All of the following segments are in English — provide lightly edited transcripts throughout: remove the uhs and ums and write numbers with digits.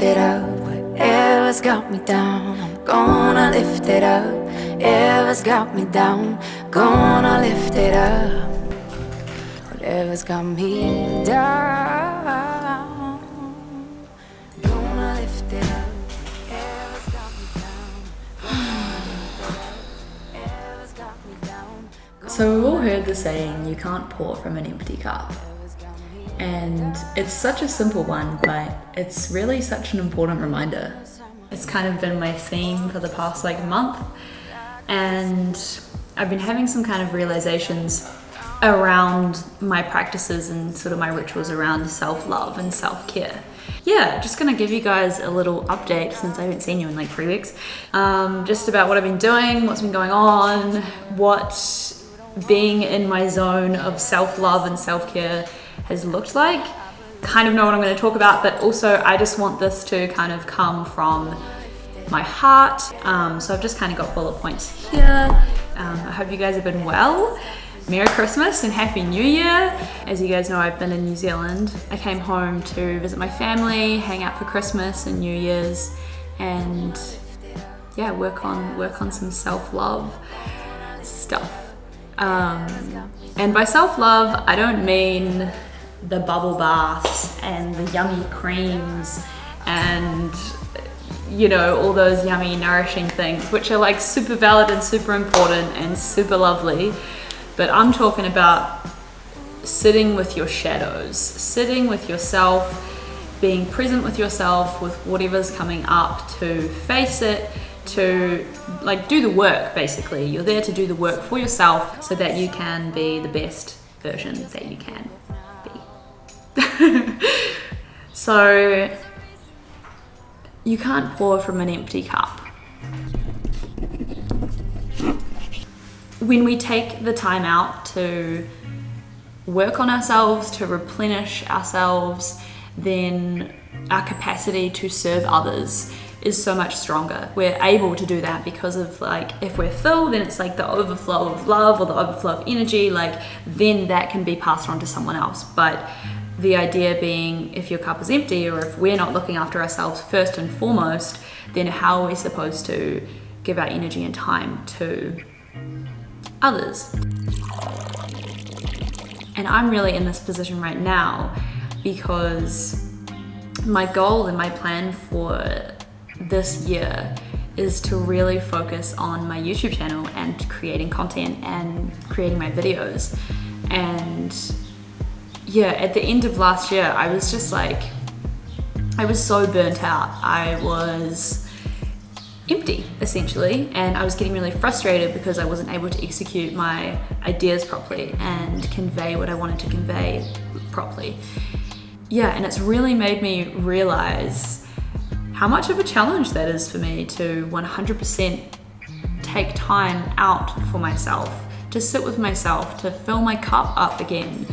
it up. Whatever's got me down, I'm gonna lift it up. Whatever's got me down, gonna lift it up. Whatever's got me down, gonna lift it up. Whatever's got me down, gonna lift it up. Whatever's got me down. So we've all heard the saying, you can't pour from an empty cup. And it's such a simple one, but it's really such an important reminder. It's kind of been my theme for the past month, and I've been having some kind of realizations around my practices and sort of my rituals around self-love and self-care. Yeah, just gonna give you guys a little update since I haven't seen you in 3 weeks. Just about what I've been doing, what's been going on, what being in my zone of self-love and self-care has looked like. Kind of know what I'm going to talk about, but also I just want this to kind of come from my heart. So I've just kind of got bullet points here. I hope you guys have been well. Merry Christmas and Happy New Year. As you guys know, I've been in New Zealand. I came home to visit my family, hang out for Christmas and New Year's, and yeah, work on some self-love stuff. And by self-love, I don't mean the bubble baths and the yummy creams and all those yummy nourishing things, which are super valid and super important and super lovely. But I'm talking about sitting with your shadows, sitting with yourself, being present with yourself, with whatever's coming up, to face it, to do the work. Basically, you're there to do the work for yourself so that you can be the best version that you can be. So you can't pour from an empty cup. When we take the time out to work on ourselves, to replenish ourselves, then our capacity to serve others is so much stronger. We're able to do that because of if we're filled, then it's the overflow of love or the overflow of energy, then that can be passed on to someone else. But the idea being, if your cup is empty, or if we're not looking after ourselves first and foremost, then how are we supposed to give our energy and time to others? And I'm really in this position right now because my goal and my plan for this year is to really focus on my YouTube channel and creating content and creating my videos. And yeah, at the end of last year, I was just I was so burnt out. I was empty, essentially, and I was getting really frustrated because I wasn't able to execute my ideas properly and convey what I wanted to convey properly. Yeah, and it's really made me realize how much of a challenge that is for me to 100% take time out for myself, to sit with myself, to fill my cup up again.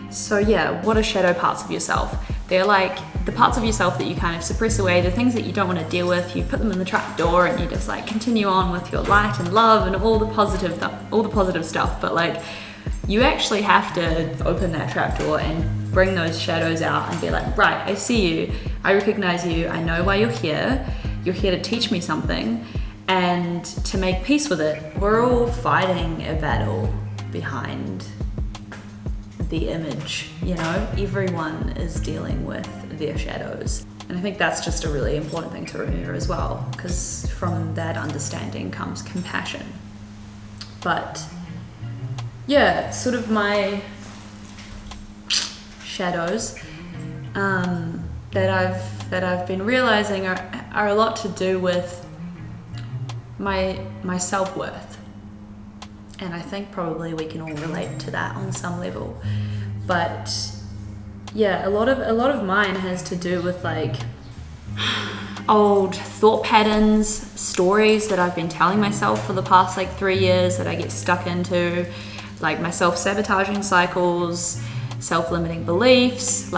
So yeah, what are shadow parts of yourself? They're the parts of yourself that you kind of suppress away, the things that you don't want to deal with. You put them in the trap door and you just continue on with your light and love and all the positive stuff. But you actually have to open that trap door and bring those shadows out and be right, I see you, I recognize you, I know why you're here to teach me something and to make peace with it. We're all fighting a battle behind the image, everyone is dealing with their shadows. And I think that's just a really important thing to remember as well, because from that understanding comes compassion. But yeah, sort of my shadows that I've been realizing are a lot to do with my self-worth. And I think probably we can all relate to that on some level. But yeah, a lot of mine has to do with old thought patterns, stories that I've been telling myself for the past 3 years that I get stuck into, my self-sabotaging cycles, self-limiting beliefs,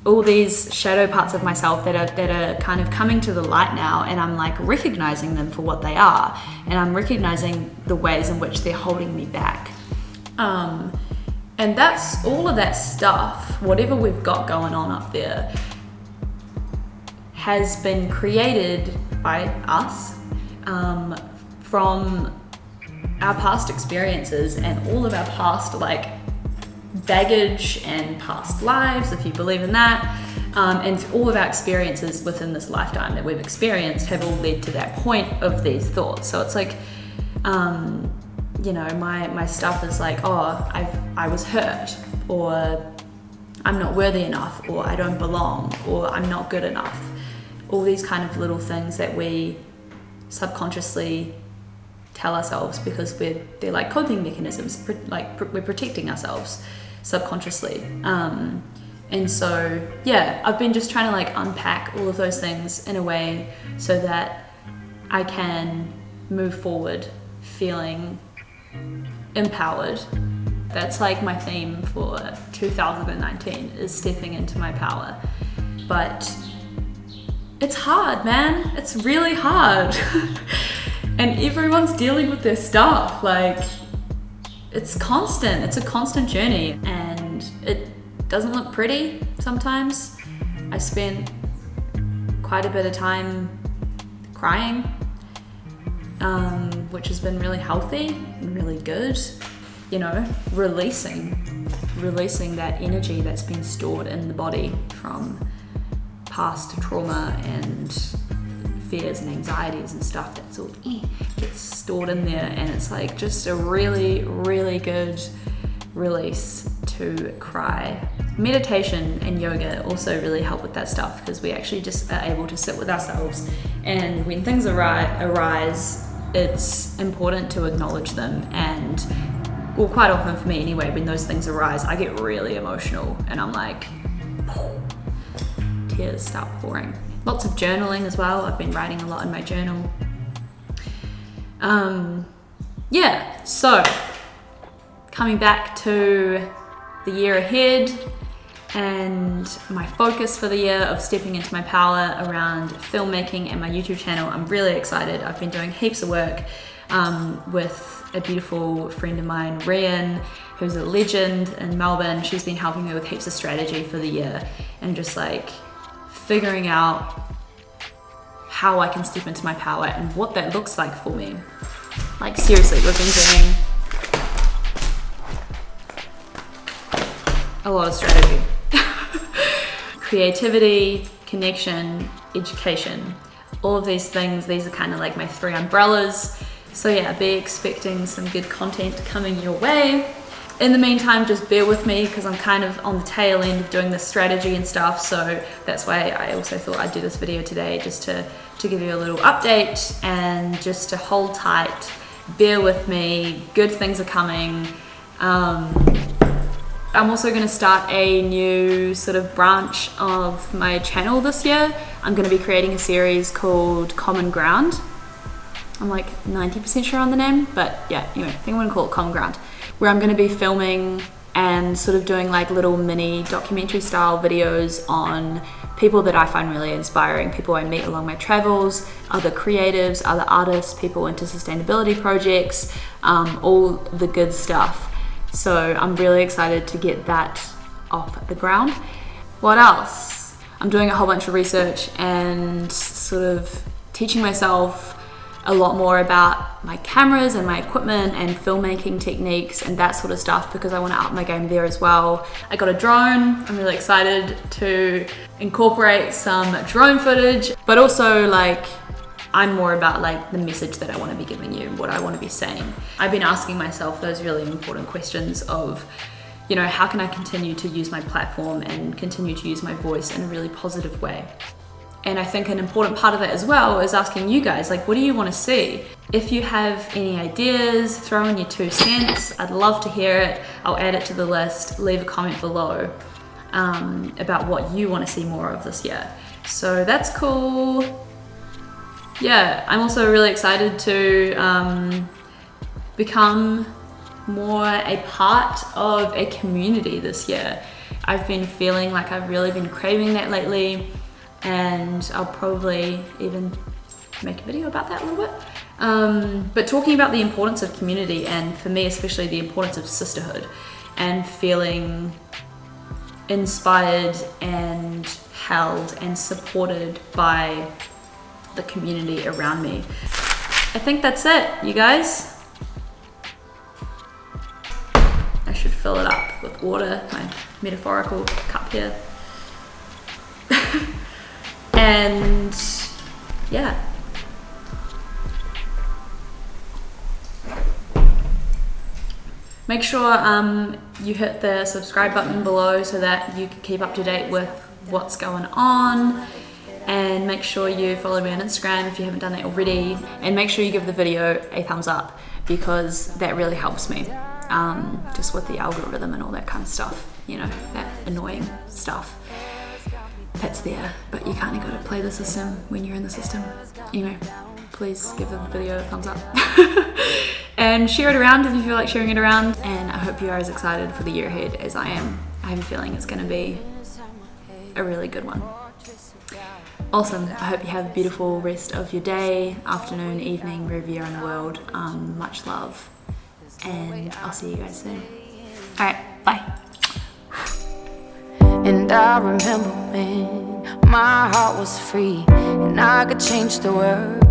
all these shadow parts of myself that are kind of coming to the light now, and I'm recognizing them for what they are, and I'm recognizing the ways in which they're holding me back. And that's all of that stuff, whatever we've got going on up there, has been created by us from our past experiences and all of our past like baggage and past lives, if you believe in that, and all of our experiences within this lifetime that we've experienced have all led to that point of these thoughts. So it's like, you know, my stuff is like, oh, I was hurt, or I'm not worthy enough, or I don't belong, or I'm not good enough. All these kind of little things that we subconsciously tell ourselves because they're like coping mechanisms, like we're protecting ourselves subconsciously. And so, yeah, I've been just trying to like unpack all of those things in a way so that I can move forward feeling empowered. That's like my theme for 2019, is stepping into my power. But it's hard, man. It's really hard. And everyone's dealing with their stuff. Like, it's constant. It's a constant journey, and it doesn't look pretty sometimes. I spent quite a bit of time crying, which has been really healthy and really good. You know, releasing that energy that's been stored in the body from past trauma and fears and anxieties and stuff that's all gets stored in there, and it's like just a really, really good release to cry. Meditation and yoga also really help with that stuff, because we actually just are able to sit with ourselves, and when things arise, it's important to acknowledge them. And well, quite often for me anyway, when those things arise, I get really emotional and I'm like, tears start pouring. Lots of journaling as well. I've been writing a lot in my journal. Yeah, so coming back to the year ahead and my focus for the year of stepping into my power around filmmaking and my YouTube channel, I'm really excited. I've been doing heaps of work with a beautiful friend of mine, Rian, who's a legend in Melbourne. She's been helping me with heaps of strategy for the year and just like figuring out how I can step into my power and what that looks like for me. Like seriously, we've been doing a lot of strategy. Creativity, connection, education, all of these things, these are kind of like my 3 umbrellas. So yeah, be expecting some good content coming your way. In the meantime, just bear with me because I'm kind of on the tail end of doing this strategy and stuff. So that's why I also thought I'd do this video today, just to give you a little update and just to hold tight, bear with me, good things are coming. I'm also going to start a new sort of branch of my channel this year. I'm going to be creating a series called Common Ground. I'm like 90% sure on the name, but yeah, anyway, I think I'm going to call it Common Ground, where I'm going to be filming and sort of doing like little mini documentary style videos on people that I find really inspiring, people I meet along my travels, other creatives, other artists, people into sustainability projects, all the good stuff. So I'm really excited to get that off the ground. What else? I'm doing a whole bunch of research and sort of teaching myself a lot more about my cameras and my equipment and filmmaking techniques and that sort of stuff, because I want to up my game there as well. I got a drone. I'm really excited to incorporate some drone footage, but also like I'm more about like the message that I want to be giving you, what I want to be saying. I've been asking myself those really important questions of, you know, how can I continue to use my platform and continue to use my voice in a really positive way? And I think an important part of that as well is asking you guys, like, what do you want to see? If you have any ideas, throw in your 2 cents. I'd love to hear it. I'll add it to the list. Leave a comment below about what you want to see more of this year. So that's cool. Yeah, I'm also really excited to become more a part of a community this year. I've been feeling like I've really been craving that lately, and I'll probably even make a video about that a little bit. But talking about the importance of community, and for me especially the importance of sisterhood. and feeling inspired and held and supported by the community around me. I think that's it, you guys. I should fill it up with water, my metaphorical cup here. And yeah. Make sure you hit the subscribe button below so that you can keep up to date with what's going on. And make sure you follow me on Instagram if you haven't done that already. And make sure you give the video a thumbs up, because that really helps me. Just with the algorithm and all that kind of stuff, you know, that annoying stuff that's there, but you can't go to play the system when you're in the system. Anyway, please give the video a thumbs up. And share it around if you feel like sharing it around. And I hope you are as excited for the year ahead as I am. I have a feeling it's going to be a really good one. Awesome. I hope you have a beautiful rest of your day, afternoon, evening, wherever you are in the world. Much love. And I'll see you guys soon. Alright, bye. And I remember when my heart was free and I could change the world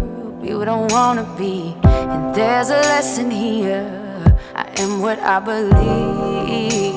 we don't wanna be. And there's a lesson here, I am what I believe.